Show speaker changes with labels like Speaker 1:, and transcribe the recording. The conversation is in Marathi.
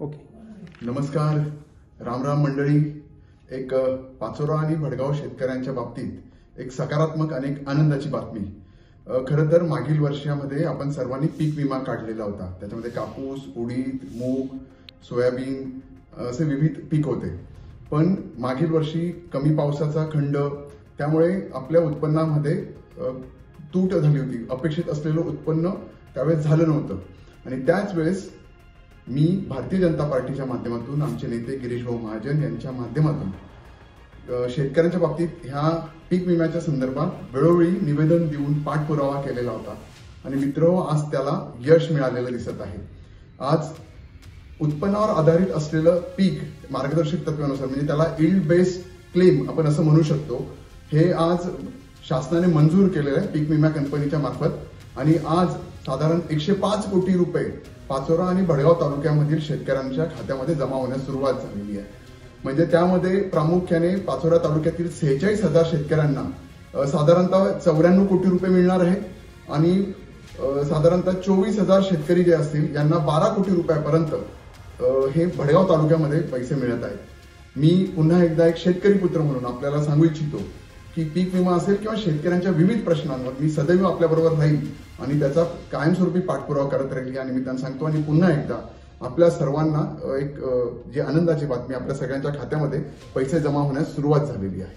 Speaker 1: ओके.
Speaker 2: नमस्कार, रामराम मंडळी. एक पाचोरा आणि भडगाव शेतकऱ्यांच्या बाबतीत एक सकारात्मक आणि एक आनंदाची बातमी. खरं तर मागील वर्षामध्ये आपण सर्वांनी पीक विमा काढलेला होता. त्याच्यामध्ये कापूस, उडीद, मूग, सोयाबीन असे विविध पीक होते. पण मागील वर्षी कमी पावसाचा खंड, त्यामुळे आपल्या उत्पन्नामध्ये तूट झाली होती. अपेक्षित असलेलं उत्पन्न त्यावेळेस झालं नव्हतं. आणि त्याच वेळेस मी भारतीय जनता पार्टीच्या माध्यमातून, आमचे नेते गिरीश भाऊ महाजन यांच्या माध्यमातून शेतकऱ्यांच्या बाबतीत ह्या पीक विम्याच्या संदर्भात वेळोवेळी निवेदन देऊन पाठपुरावा केलेला होता. आणि मित्रहो, आज त्याला यश मिळालेलं दिसत आहे. आज उत्पन्नावर आधारित असलेलं पीक मार्गदर्शक तत्वानुसार, म्हणजे त्याला इल्ड बेस्ड क्लेम आपण असं म्हणू शकतो, हे आज शासनाने मंजूर केलेलं आहे पीक विमा कंपनीच्या मार्फत. आणि आज साधारण 105 कोटी रुपये पाचोरा आणि भडगाव तालुक्यामधील शेतकऱ्यांच्या खात्यामध्ये जमा होण्यास सुरुवात झालेली आहे. म्हणजे त्यामध्ये प्रामुख्याने पाचोरा तालुक्यातील 46,000 शेतकऱ्यांना साधारणतः 94 कोटी रुपये मिळणार आहे. आणि साधारणतः 24,000 शेतकरी जे असतील यांना 12 कोटी रुपयापर्यंत हे भडगाव तालुक्यामध्ये पैसे मिळत आहेत. मी पुन्हा एकदा एक शेतकरी पुत्र म्हणून आपल्याला सांगू इच्छितो की पीक विमा असेल किंवा शेतकऱ्यांच्या विविध प्रश्नांवर मी सदैव आपल्याबरोबर राहील आणि त्याचा कायमस्वरूपी पाठपुरावा करत राहील या निमित्तानं सांगतो. आणि पुन्हा एकदा आपल्या सर्वांना एक जी आनंदाची बातमी, आपल्या सगळ्यांच्या खात्यामध्ये पैसे जमा होण्यास सुरुवात झालेली आहे.